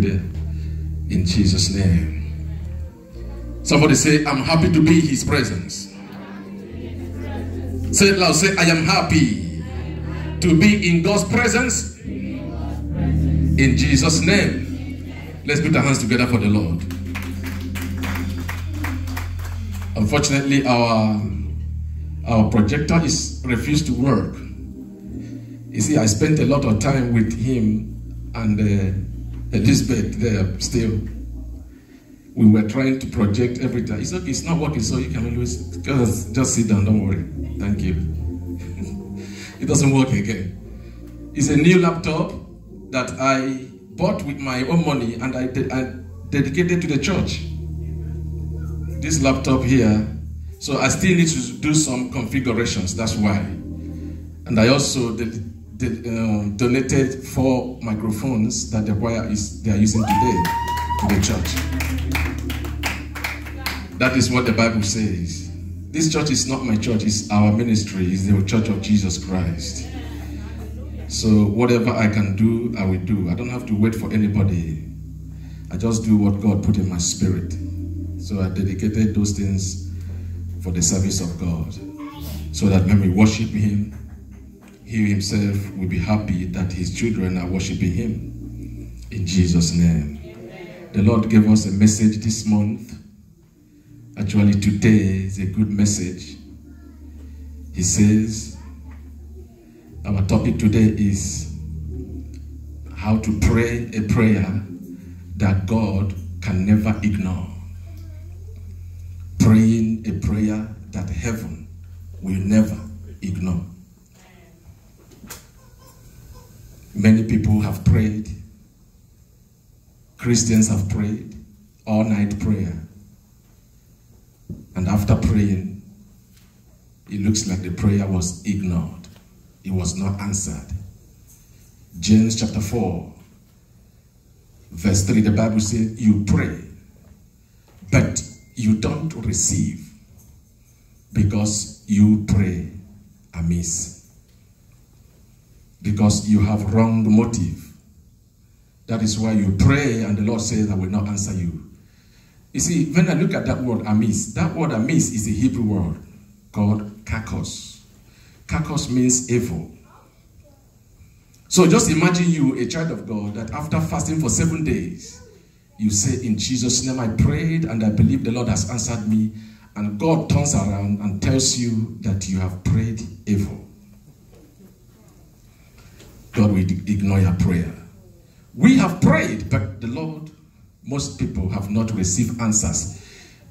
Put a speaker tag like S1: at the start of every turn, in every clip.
S1: In Jesus' name. Somebody say, I'm happy to be in His presence. Say it loud. Say, I am happy to be in God's presence. In Jesus' name. Let's put our hands together for the Lord. Unfortunately, our projector is refused to work. You see, I spent a lot of time with him and Elizabeth there still. We were trying to project every time. It's okay, it's not working, so you can always just sit down, don't worry. Thank you. It doesn't work again. It's a new laptop that I bought with my own money and I dedicated to the church. This laptop here, so I still need to do some configurations, that's why. And I also donated 4 microphones that the choir they are using today to the church. That is what the Bible says. This church is not my church, it's our ministry, it's the Church of Jesus Christ. So whatever I can do, I will do. I don't have to wait for anybody. I just do what God put in my spirit. So I dedicated those things for the service of God. So that when we worship Him, He Himself will be happy that His children are worshiping Him. In Jesus' name. Amen. The Lord gave us a message this month. Actually, today is a good message. He says, our topic today is how to pray a prayer that God can never ignore. Praying a prayer that heaven will never ignore. Many people have prayed. Christians have prayed all-night prayer. And after praying, it looks like the prayer was ignored. It was not answered. James chapter 4, verse 3, the Bible says, you pray, but you don't receive because you pray amiss. Because you have wrong motive. That is why you pray and the Lord says, I will not answer you. You see, when I look at that word amiss is a Hebrew word called kakos. Kakos means evil. So just imagine you, a child of God, that after fasting for 7 days, you say, in Jesus' name I prayed and I believe the Lord has answered me, and God turns around and tells you that you have prayed evil. God will ignore your prayer. We have prayed, but the Lord, most people have not received answers.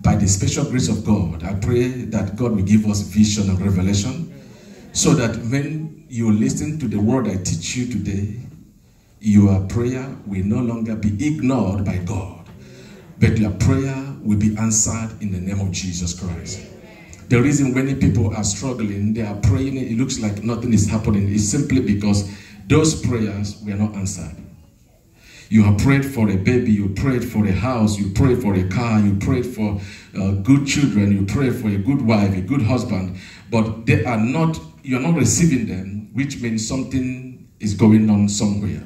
S1: By the special grace of God, I pray that God will give us vision and revelation so that when you listen to the word I teach you today, your prayer will no longer be ignored by God, but your prayer will be answered in the name of Jesus Christ. The reason many people are struggling, they are praying, it looks like nothing is happening, is simply because those prayers were not answered. You have prayed for a baby, you prayed for a house, you prayed for a car, you prayed for good children, you prayed for a good wife, a good husband, but they are not, you're not receiving them, which means something is going on somewhere.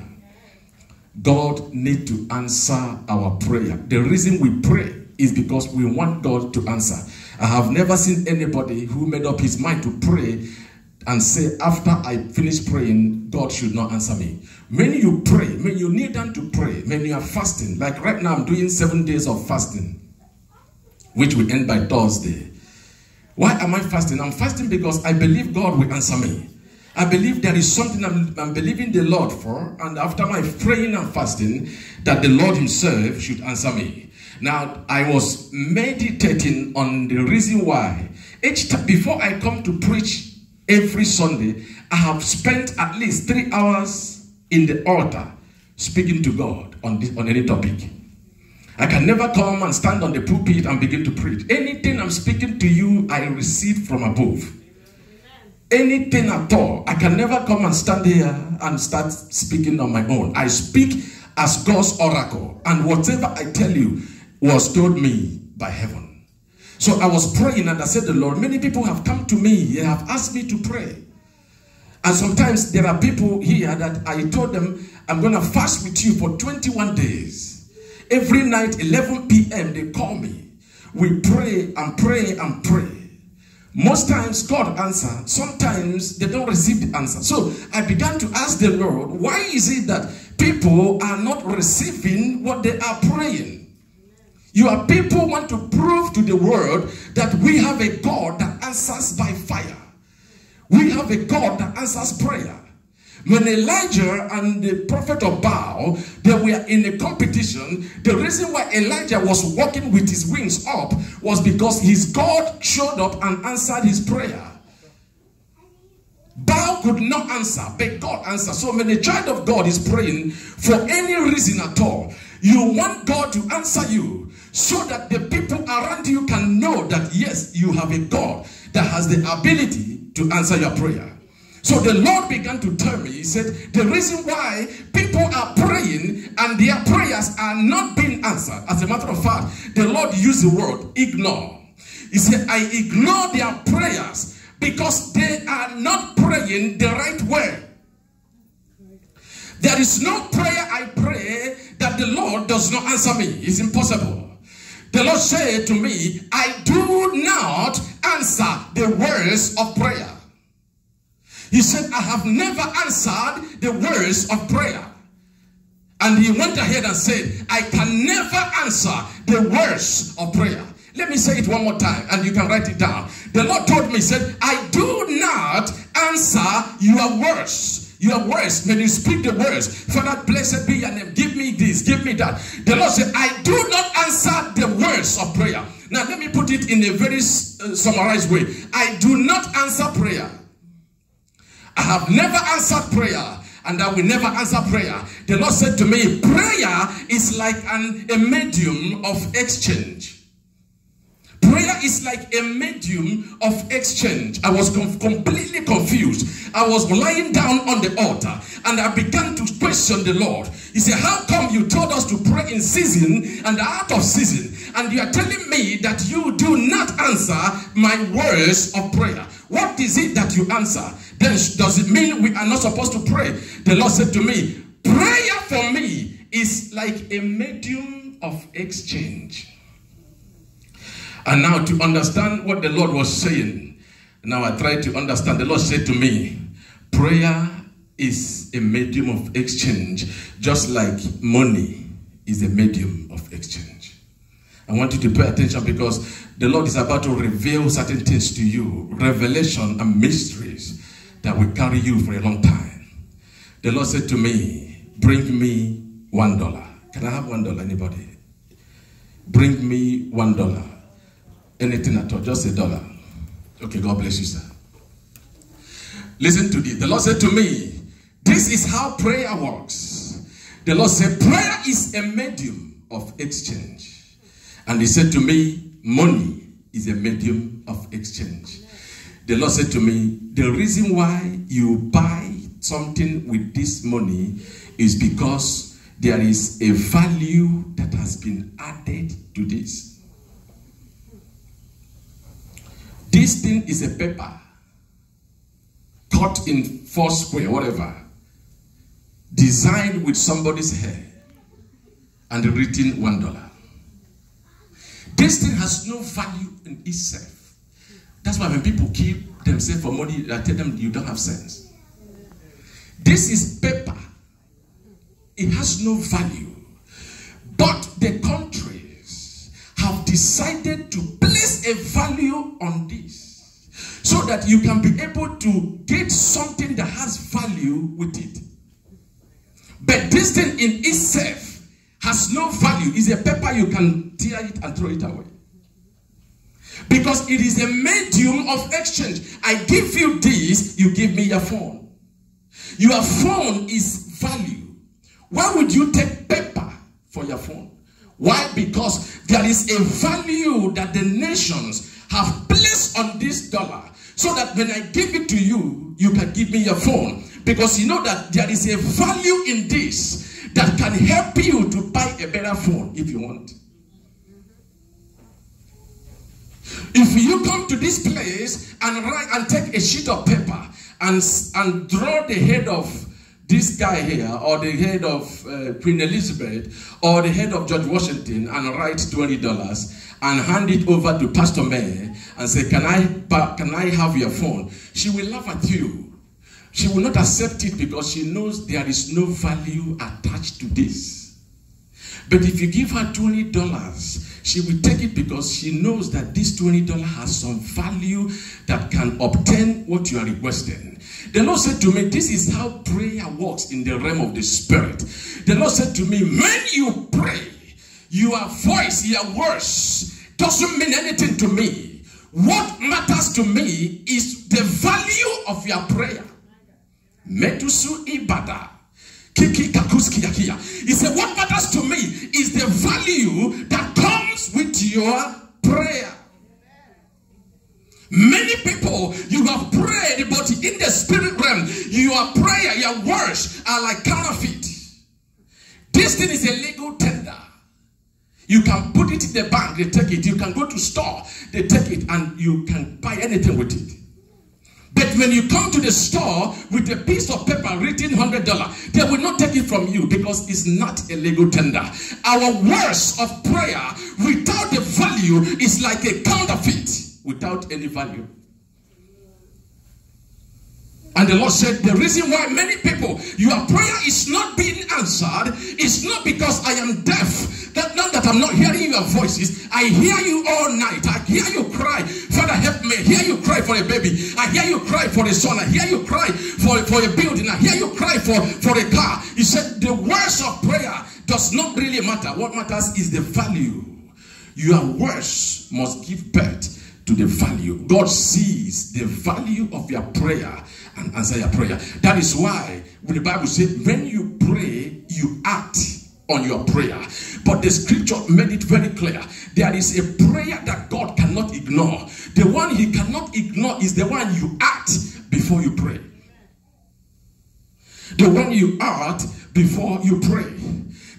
S1: God needs to answer our prayer. The reason we pray is because we want God to answer. I have never seen anybody who made up his mind to pray and say, after I finish praying, God should not answer me. When you pray, when you kneel down to pray, when you are fasting, like right now I'm doing 7 days of fasting, which will end by Thursday. Why am I fasting? I'm fasting because I believe God will answer me. I believe there is something I'm believing the Lord for, and after my praying and fasting, that the Lord Himself should answer me. Now, I was meditating on the reason why. Each time before I come to preach every Sunday, I have spent at least 3 hours in the altar speaking to God on any topic. I can never come and stand on the pulpit and begin to preach. Anything I'm speaking to you, I receive from above. Anything at all. I can never come and stand here and start speaking on my own. I speak as God's oracle, and whatever I tell you was told me by heaven. So I was praying and I said, the Lord, many people have come to me, they have asked me to pray. And sometimes there are people here that I told them, I'm going to fast with you for 21 days. Every night, 11 p.m., they call me. We pray and pray and pray. Most times, God answers. Sometimes, they don't receive the answer. So, I began to ask the Lord, why is it that people are not receiving what they are praying? Your people want to prove to the world that we have a God that answers by fire. We have a God that answers prayer. When Elijah and the prophet of Baal, they were in a competition, the reason why Elijah was walking with his wings up was because his God showed up and answered his prayer. Baal could not answer, but God answered. So when a child of God is praying for any reason at all, you want God to answer you so that the people around you can know that yes, you have a God that has the ability to answer your prayer. So the Lord began to tell me, he said, the reason why people are praying and their prayers are not being answered, as a matter of fact, the Lord used the word ignore. He said, I ignore their prayers because they are not praying the right way. There is no prayer I pray that the Lord does not answer me. It's impossible. The Lord said to me, I do not answer the words of prayer. He said, I have never answered the words of prayer. And he went ahead and said, I can never answer the words of prayer. Let me say it one more time and you can write it down. The Lord told me, he said, I do not answer your words. Your words, when you speak the words, Father, blessed be your name, give me this, give me that. The Lord said, I do not answer the words of prayer. Now let me put it in a very summarized way. I do not answer prayer. I have never answered prayer, and I will never answer prayer. The Lord said to me, prayer is like a medium of exchange. Prayer is like a medium of exchange. I was completely confused. I was lying down on the altar and I began to question the Lord. He said, how come you told us to pray in season and out of season? And you are telling me that you do not answer my words of prayer. What is it that you answer? Then does it mean we are not supposed to pray? The Lord said to me, prayer for me is like a medium of exchange. And now to understand what the Lord was saying, now I try to understand. The Lord said to me, prayer is a medium of exchange, just like money is a medium of exchange. I want you to pay attention because the Lord is about to reveal certain things to you, revelation and mysteries that will carry you for a long time. The Lord said to me, bring me $1. Can I have $1, anybody? Bring me $1. Anything at all, just $1. Okay, God bless you, sir. Listen to this. The Lord said to me, this is how prayer works. The Lord said, prayer is a medium of exchange. And he said to me, money is a medium of exchange. The Lord said to me, the reason why you buy something with this money is because there is a value that has been added to this. This thing is a paper cut in 4 square, whatever, designed with somebody's hair and written $1. This thing has no value in itself. That's why when people kill themselves for money, I tell them you don't have sense. This is paper. It has no value. But the countries have decided to place a value on this so that you can be able to get something that has value with it. But this thing in itself has no value. It's a paper, you can tear it and throw it away. Because it is a medium of exchange. I give you this, you give me your phone. Your phone is value. Why would you take paper for your phone? Why? Because there is a value that the nations have placed on this dollar, so that when I give it to you, you can give me your phone. Because you know that there is a value in this that can help you to buy a better phone if you want. If you come to this place and write and take a sheet of paper and draw the head of this guy here, or the head of Queen Elizabeth, or the head of George Washington, and write $20 and hand it over to Pastor May and say, can I have your phone? She will laugh at you. She will not accept it because she knows there is no value attached to this. But if you give her $20, she will take it because she knows that this $20 has some value that can obtain what you are requesting. The Lord said to me, this is how prayer works in the realm of the Spirit. The Lord said to me, when you pray, your voice, your words doesn't mean anything to me. What matters to me is the value of your prayer. Metusu ibada. He said, what matters to me is the value that comes with your prayer. Many people, you have prayed, but in the spirit realm, your prayer, your words are like counterfeit. This thing is a legal tender. You can put it in the bank, they take it. You can go to store, they take it, and you can buy anything with it. But when you come to the store with a piece of paper written $100, they will not take it from you because it's not a legal tender. Our words of prayer without the value is like a counterfeit without any value. And the Lord said, the reason why many people, your prayer is not being answered is not because I am deaf. Not that I'm not hearing your voices. I hear you all night. I hear you cry, Father help me. I hear you cry for a baby. I hear you cry for a son. I hear you cry for a building. I hear you cry for a car. He said the words of prayer does not really matter. What matters is the value. Your words must give birth to the value. God sees the value of your prayer and answer your prayer. That is why when the Bible says when you pray, you act on your prayer. But the scripture made it very clear. There is a prayer that God cannot ignore. The one he cannot ignore is the one you act before you pray. The one you act before you pray.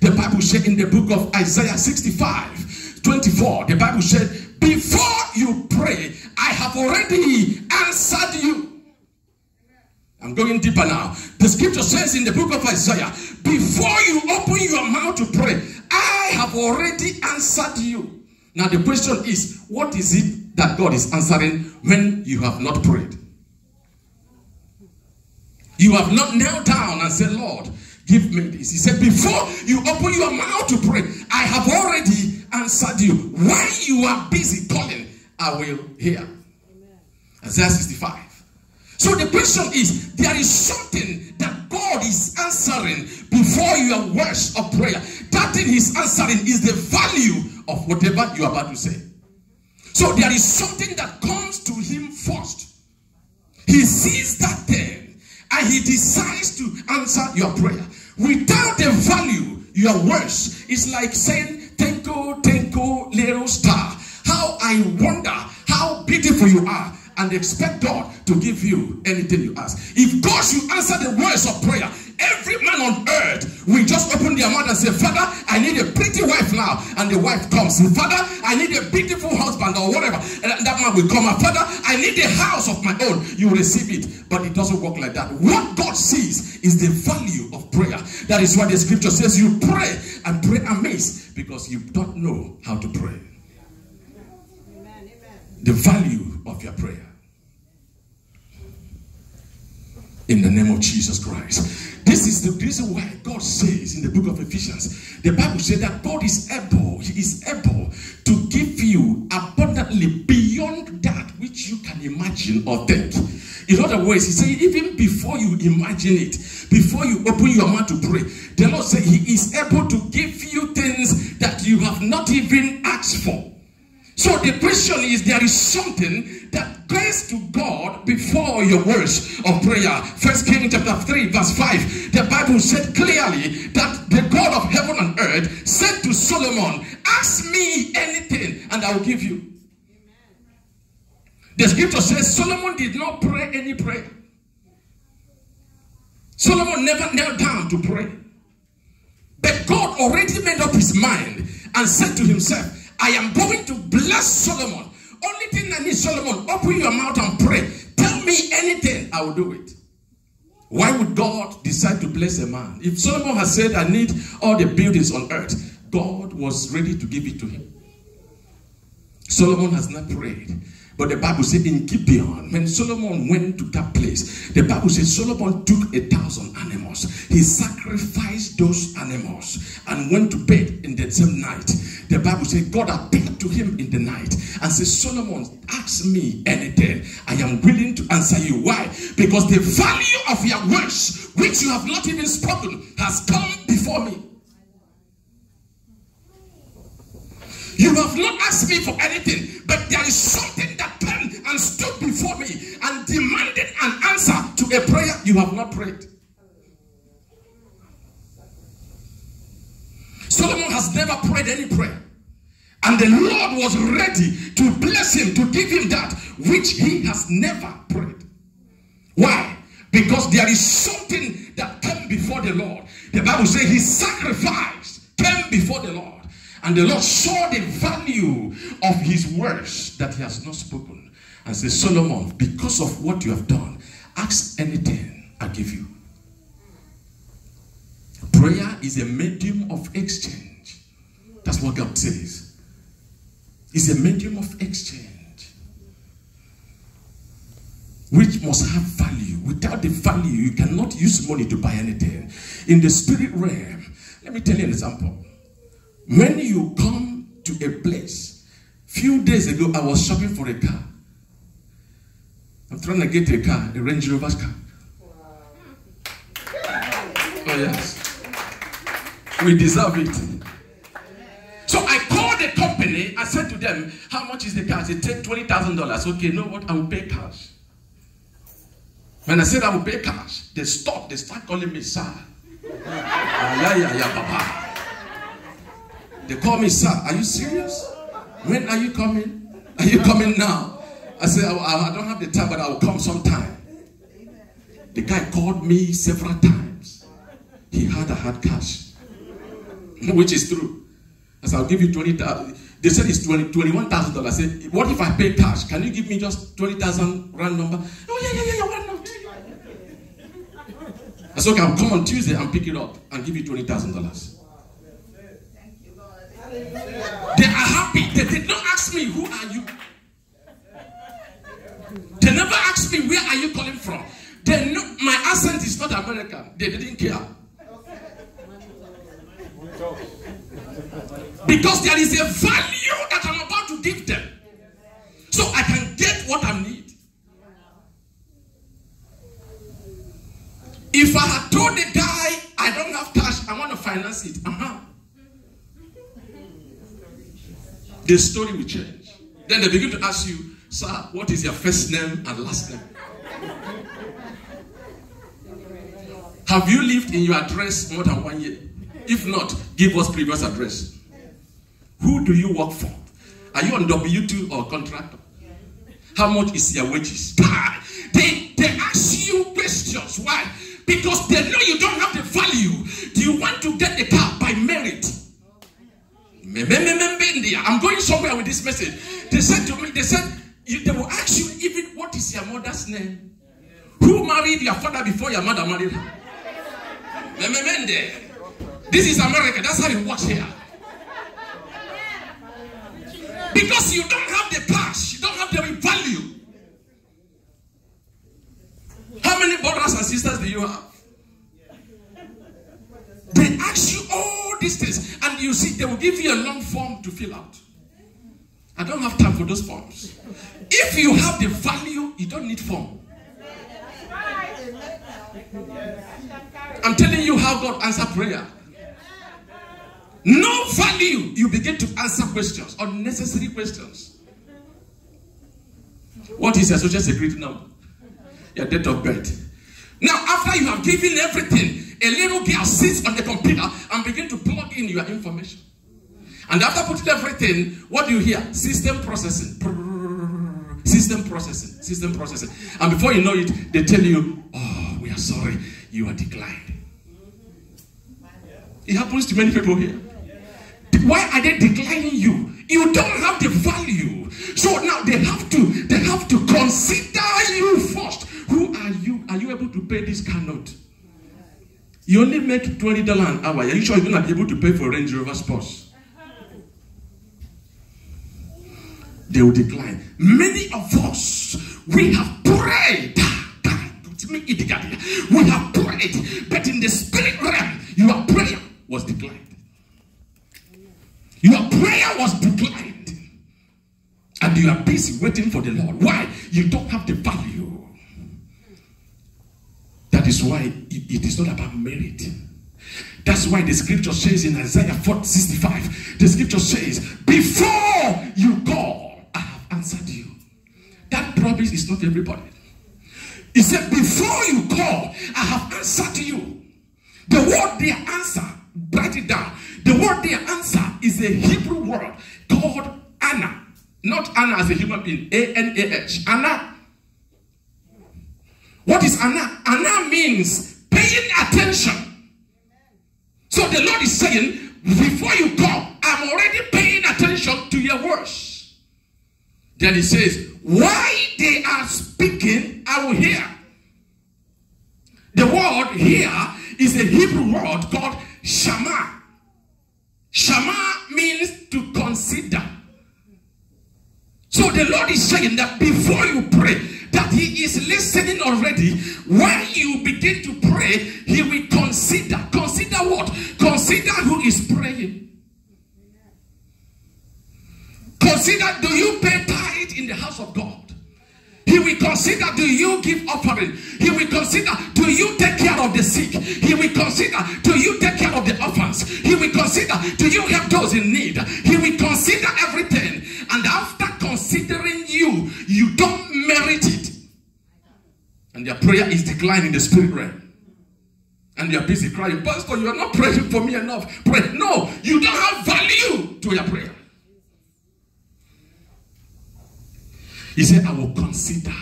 S1: The Bible said in the book of Isaiah 65:24, the Bible said, before you pray, I have already answered you. I'm going deeper now. The scripture says in the book of Isaiah, before you open your mouth to pray, I have already answered you. Now the question is, what is it that God is answering when you have not prayed? You have not knelt down and said, Lord, give me this. He said, before you open your mouth to pray, I have already answered you. When you are busy calling, I will hear. Isaiah 65. So the question is, there is something that God is answering before your words of prayer. That thing he's answering is the value of whatever you are about to say. So there is something that comes to him first. He sees that thing and he decides to answer your prayer. Without the value, your words is like saying, "Twinkle, twinkle, little star, how I wonder how beautiful you are," and expect God to give you anything you ask. If God should answer the words of prayer, every man on earth will just open their mouth and say, Father, I need a pretty wife now. And the wife comes. Father, I need a beautiful husband or whatever. And that man will come. Father, I need a house of my own. You will receive it. But it doesn't work like that. What God sees is the value of prayer. That is why the scripture says you pray and pray amiss because you don't know how to pray. The value of your prayer. In the name of Jesus Christ. This is the reason why God says in the book of Ephesians, the Bible says that God is able, he is able to give you abundantly beyond that which you can imagine or think. In other words, he said, even before you imagine it, before you open your mouth to pray, the Lord said he is able to give you things that you have not even asked for. So the question is, there is something that goes to God before your words of prayer. 1 Kings chapter 3 verse 5. The Bible said clearly that the God of heaven and earth said to Solomon, ask me anything and I will give you. The scripture says Solomon did not pray any prayer. Solomon never knelt down to pray. But God already made up his mind and said to himself, I am going to bless Solomon. Only thing I need, Solomon, open your mouth and pray. Tell me anything, I will do it. Why would God decide to bless a man? If Solomon has said, I need all the buildings on earth, God was ready to give it to him. Solomon has not prayed. But the Bible said in Gibeon, when Solomon went to that place, the Bible says Solomon took 1,000 animals. He sacrificed those animals and went to bed in the same night. The Bible said God appeared to him in the night and said, Solomon, ask me anything. I am willing to answer you. Why? Because the value of your words, which you have not even spoken, has come before me. You have not asked me for anything, but there is something that came and stood before me and demanded an answer to a prayer you have not prayed. Solomon has never prayed any prayer. And the Lord was ready to bless him, to give him that which he has never prayed. Why? Because there is something that came before the Lord. The Bible says his sacrifice came before the Lord. And the Lord saw the value of his words that he has not spoken. And said, Solomon, because of what you have done, ask anything, I give you. Prayer is a medium of exchange. That's what God says. It's a medium of exchange, which must have value. Without the value, you cannot use money to buy anything. In the spirit realm, let me tell you an example. When you come to a place, few days ago, I was shopping for a car. I'm trying to get a car, a Range Rover car. Oh yes. We deserve it. So I called the company. I said to them, how much is the car? They said $20,000. Okay, you know what? I will pay cash. When I said I will pay cash, they stopped. They start calling me sir. Papa. They call me sir. Are you serious? When are you coming? Are you coming now? I said, I don't have the time, but I will come sometime. The guy called me several times. He had cash, which is true. I said, I'll give you 20,000. They said it's $21,000. I said, what if I pay cash? Can you give me just 20,000 round number? Oh, yeah, why not? I said, okay, I'll come on Tuesday and pick it up and give you $20,000. They are happy. They did not ask me, who are you? They never asked me, where are you calling from? They know my accent is not American. They didn't care. Because there is a value that I'm about to give them. So I can get what I need. If I had told the guy, I don't have cash, I want to finance it. The story will change. Then they begin to ask you, sir, what is your first name and last name? Have you lived in your address more than 1 year? If not, give us previous address. Who do you work for? Are you on W-2 or contractor? How much is your wages? They ask you questions. Why? Because they know you don't have the value. Do you want to get the car by merit? I'm going somewhere with this message. They said to me, they will ask you even what is your mother's name? Who married your father before your mother married her? This is America. That's how it works here. Because you don't have the cash, you don't have the value. How many brothers and sisters do you have? They ask you all these things, and you see, they will give you a long form to fill out. I don't have time for those forms. If you have the value, you don't need form. I'm telling you how God answers prayer. No value, you begin to answer questions, unnecessary questions. What is your social security number? Your date of birth. Now, after you have given everything, a little girl sits on the computer and begin to plug in your information. And after putting everything, what do you hear? System processing. System processing. System processing. And before you know it, they tell you, oh, we are sorry, you are declined. It happens to many people here. Why are they declining you? You don't have the value. So now they have to consider you first. Who are you? Are you able to pay pay this car note. You only make $20 an hour. Are you sure you're not able to pay for Range Rover Sports? They will decline. Many of us, we have prayed. We have prayed, but in the spirit realm, your prayer was declined. Your prayer was declined. And you are busy waiting for the Lord. Why? You don't have the value. That is why it is not about merit. That's why the scripture says in Isaiah 4:65, the scripture says, before you call, I have answered you. That promise is not everybody. He said, before you call, I have answered you. The word their answer, write it down. The word their answer is a Hebrew word called Anna. Not Anna as a human being, A-N-A-H. Anna. What is Anna? Anna means paying attention. So the Lord is saying, before you call, I'm already paying attention to your words. Then he says, why they are speaking, I will hear. The word here is a Hebrew word called shama. Shama means to consider. So the Lord is saying that before you pray, that he is listening already. When you begin to pray, he will consider. Consider what? Consider who is praying. Consider, do you pay tithe in the house of God? He will consider, do you give offering? He will consider, do you take care of the sick? He will consider, do you take care of the orphans? He will consider, do you help those in need? He will consider everything. And after considering you, you don't merit it. And your prayer is declining in the spirit realm. And you're busy crying, Pastor, you are not praying for me enough. Pray. No, you don't have value to your prayer. He said, I will consider.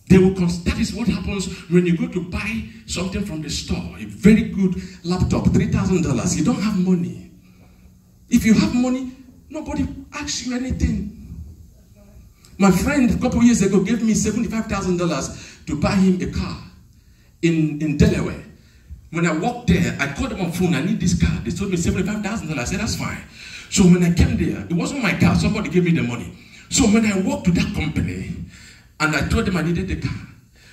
S1: They will that is what happens when you go to buy something from the store. A very good laptop, $3,000. You don't have money. If you have money, nobody asks you anything. My friend a couple years ago gave me $75,000 to buy him a car in Delaware. When I walked there, I called them on phone, I need this car. They told me $75,000. I said, that's fine. So when I came there, it wasn't my car. Somebody gave me the money. So when I walked to that company, and I told them I needed the car.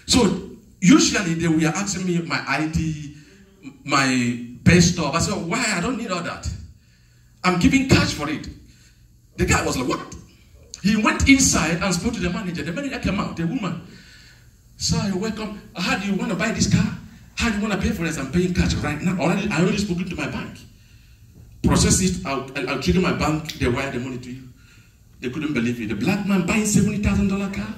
S1: So usually they were asking me my ID, my pay stub. I said, why? I don't need all that. I'm giving cash for it. The guy was like, what? He went inside and spoke to the manager. The manager came out, the woman. Sir, you're welcome. How do you want to buy this car? How do you want to pay for it? I'm paying cash right now. I already spoken to my bank. Process it. I'll trigger my bank. They wire the money to you. They couldn't believe it. The black man buying $70,000 car.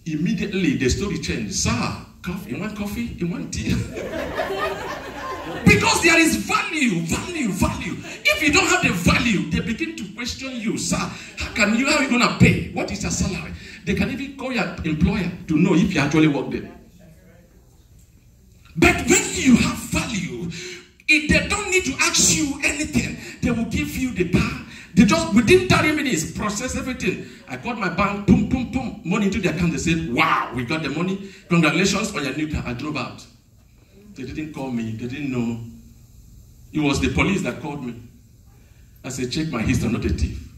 S1: Immediately the story changed. Sir, coffee, you want coffee? You want tea? Because there is value. If you don't have the value, they begin to question you. Sir, how are you going to pay? What is your salary? They can even call your employer to know if you actually work there. But when you have value, if they don't need to ask you anything, they will give you the car. They just, within 30 minutes, process everything. I called my bank, boom, boom, boom, money into the account. They said, wow, we got the money. Congratulations on your new car. I drove out. They didn't call me. They didn't know. It was the police that called me. I said, check my history, I'm not a thief.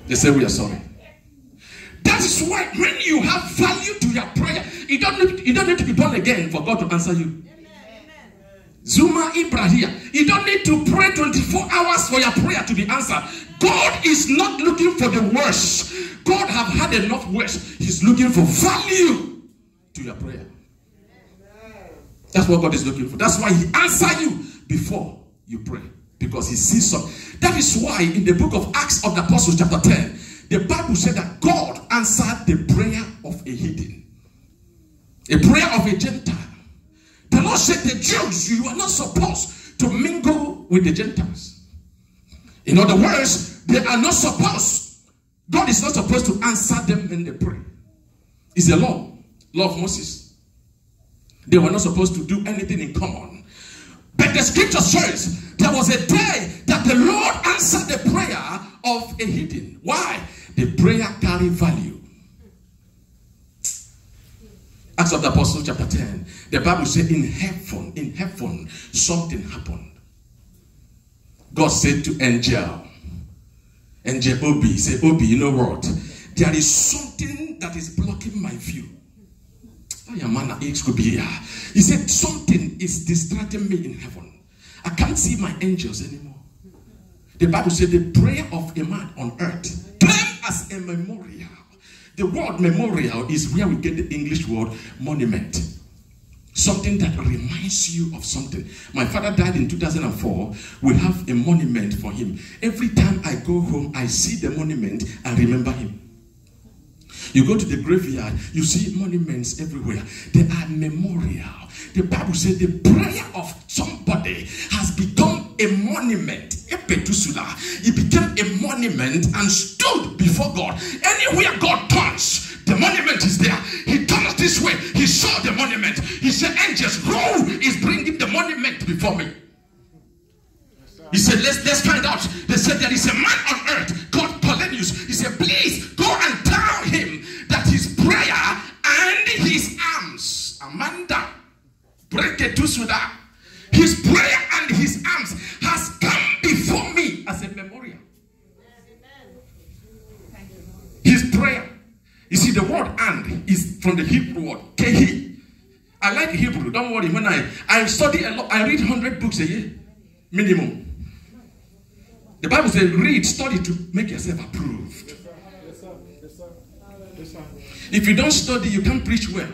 S1: They said, we are sorry. That is why when you have value to your prayer, you don't need to be born again for God to answer you. Zuma Ibrahim. You don't need to pray 24 hours for your prayer to be answered. God is not looking for the worst. God have had enough worst. He's looking for value to your prayer. That's what God is looking for. That's why he answers you before you pray. Because he sees some. That is why in the book of Acts of the Apostles chapter 10, the Bible said that God answered the prayer of a heathen. A prayer of a Gentile. The Lord said, the Jews, you are not supposed to mingle with the Gentiles. In other words, they are not supposed. God is not supposed to answer them when they pray. It's the law of Moses. They were not supposed to do anything in common. But the scripture says there was a day that the Lord answered the prayer of a heathen. Why? The prayer carried value. Acts of the Apostles chapter 10. The Bible says in heaven, something happened. God said to angel Obi, say, Obi, you know what? There is something that is blocking my view. He said, something is distracting me in heaven. I can't see my angels anymore. The Bible said the prayer of a man on earth came as a memorial. The word memorial is where we get the English word monument. Something that reminds you of something. My father died in 2004. We have a monument for him. Every time I go home, I see the monument and remember him. You go to the graveyard, you see monuments everywhere. They are memorial. The Bible says the prayer of somebody has become a monument. It became a monument and stood before God. Anywhere God turns, the monument is there. He turns this way. He saw the monument. He said, angels, who is bringing the monument before me? He said, let's find out. They said there is a man on earth called Polonius. He said, please go and tell him that his prayer and his arms, Amanda, break it to Sudan. His prayer and his arms has come before me as a memorial. His prayer. You see, the word and is from the Hebrew word kehi. I like Hebrew. Don't worry. When I study a lot, I read 100 books a year, minimum. The Bible says, read, study to make yourself approved.
S2: Yes, sir. Yes, sir. Yes, sir.
S1: If you don't study, you can't preach well.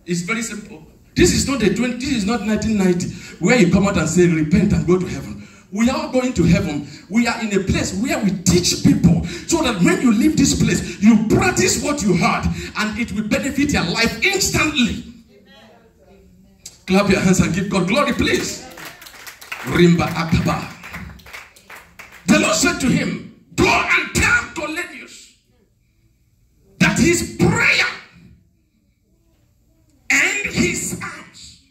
S1: It's very simple. This is not 1990 where you come out and say repent and go to heaven. We are going to heaven. We are in a place where we teach people so that when you leave this place, you practice what you heard and it will benefit your life instantly. Amen. Clap your hands and give God glory, please. Rimba Akaba. The Lord said to him, go and tell Cornelius that his prayer and his arms.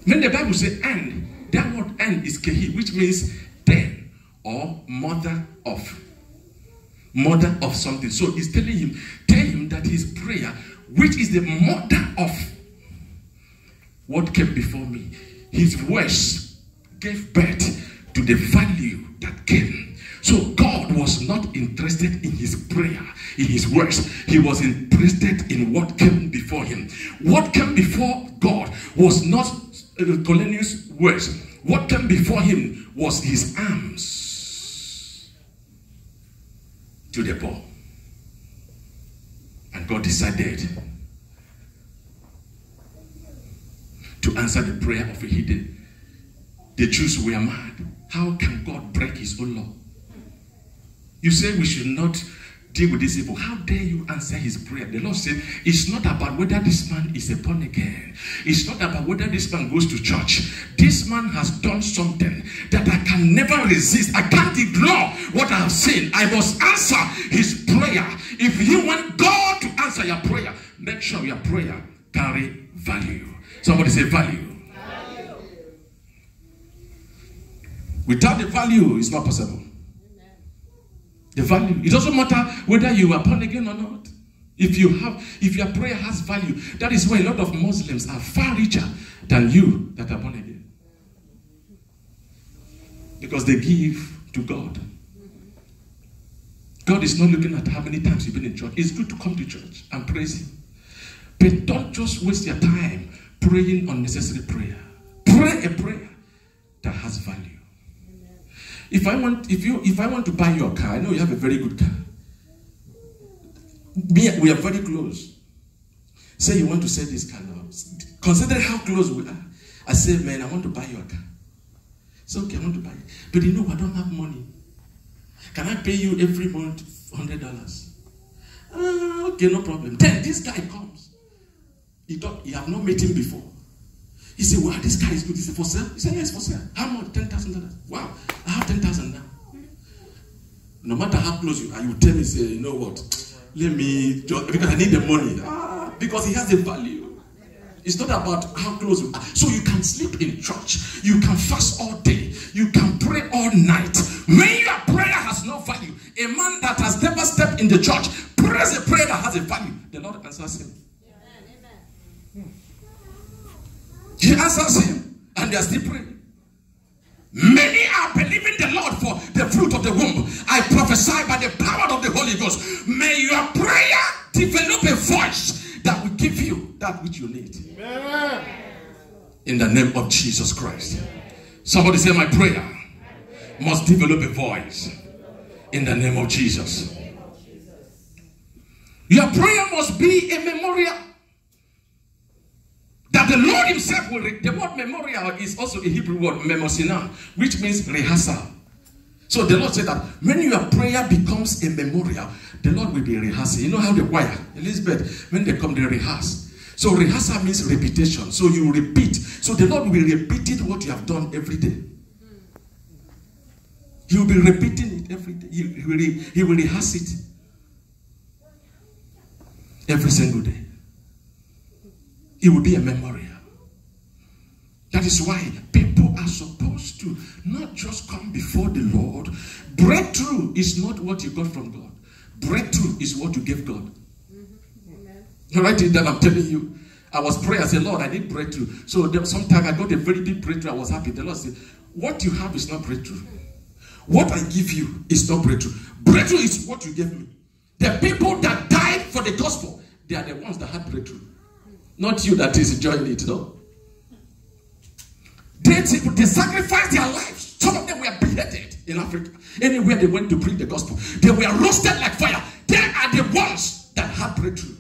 S1: When the Bible says and, that word and is kehi, which means then or mother of. Mother of something. So he's telling him, tell him that his prayer, which is the mother of what came before me, his words gave birth to the value that came. So God was not interested in his prayer, in his words. He was interested in what came before him. What came before God was not Cornelius' words. What came before him was his arms to the poor. And God decided to answer the prayer of a hidden. The Jews were mad. How can God break his own law? You say we should not deal with this evil. How dare you answer his prayer? The Lord said, it's not about whether this man is a born again. It's not about whether this man goes to church. This man has done something that I can never resist. I can't ignore what I have seen. I must answer his prayer. If you want God to answer your prayer, make sure your prayer carry value. Somebody say value. Without the value, it's not possible. The value. It doesn't matter whether you are born again or not. If your prayer has value, that is why a lot of Muslims are far richer than you that are born again. Because they give to God. God is not looking at how many times you've been in church. It's good to come to church and praise him. But don't just waste your time praying unnecessary prayer. Pray a prayer that has value. If I want to buy your car, I know you have a very good car. We are very close. Say you want to sell this car now. Consider how close we are. I say, man, I want to buy your car. It's okay, I want to buy it. But you know, I don't have money. Can I pay you every month $100? Okay, no problem. Then this guy comes. You have not met him before. He said, wow, this guy is good. He said, for sale? He said, yes, for sale. How much? $10,000. Wow, I have 10,000 now. No matter how close you are, you tell me, say, you know what? Let me, because I need the money. Because he has a value. It's not about how close you are. So you can sleep in church. You can fast all day. You can pray all night. When your prayer has no value, a man that has never stepped in the church prays a prayer that has a value. The Lord answers answers him. He answers him, and they are still praying. Many are believing the Lord for the fruit of the womb. I prophesy by the power of the Holy Ghost. May your prayer develop a voice that will give you that which you need. Amen. In the name of Jesus Christ. Somebody say, my prayer must develop a voice. In the name of Jesus. Your prayer must be a memorial. That the Lord himself will the word memorial is also a Hebrew word, memosina, which means rehearsal. So the Lord said that when your prayer becomes a memorial, the Lord will be rehearsing. You know how the choir, Elizabeth, when they come, they rehearse. So rehearsal means repetition. So you repeat. So the Lord will repeat it what you have done every day. He will be repeating it every day. He will rehearse it every single day. It will be a memorial. That is why people are supposed to not just come before the Lord. Breakthrough is not what you got from God. Breakthrough is what you gave God. Right in that, I'm telling you, I was praying. I said, Lord, I need breakthrough. So sometimes I got a very big breakthrough. I was happy. The Lord said, what you have is not breakthrough. What I give you is not breakthrough. Breakthrough is what you gave me. The people that died for the gospel, they are the ones that had breakthrough. Not you that is enjoying it, no. They sacrificed their lives. Some of them were beheaded in Africa. Anywhere they went to preach the gospel, they were roasted like fire. They are the ones that had breakthrough.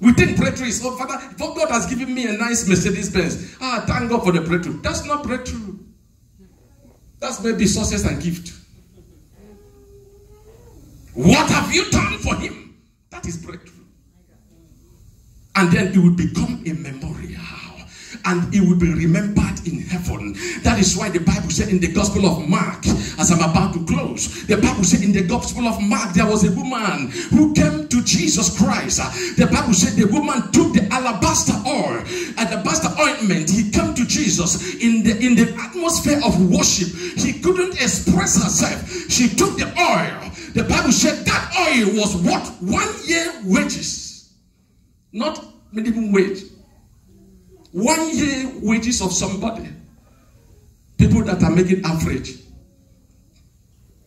S1: We think breakthrough is, oh, Father, God has given me a nice Mercedes Benz. Ah, thank God for the breakthrough. That's not breakthrough. That's maybe success and gift. What have you done for him? That is breakthrough. And then it will become a memorial. And it will be remembered in heaven. That is why the Bible said in the Gospel of Mark, as I'm about to close, the Bible said in the Gospel of Mark, there was a woman who came to Jesus Christ. The Bible said the woman took the alabaster oil, alabaster ointment. He came to Jesus in the atmosphere of worship. She couldn't express herself. She took the oil. The Bible said that oil was what? 1 year wages. Not minimum wage. 1 year wages of somebody. People that are making average.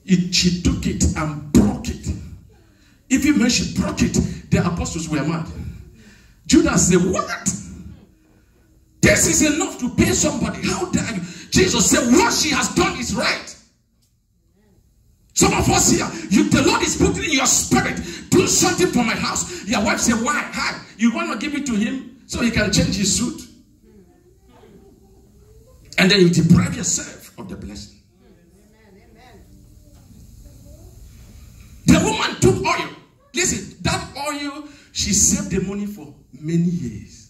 S1: She took it and broke it. Even when she broke it, the apostles were mad. Judas said, what? This is enough to pay somebody. How dare you? Jesus said, what she has done is right. Some of us here, the Lord is putting in your spirit, do something for my house. Your wife said, why? Hi. You want to give it to him so he can change his suit? And then you deprive yourself of the blessing. The woman took oil. Listen, that oil, she saved the money for many years.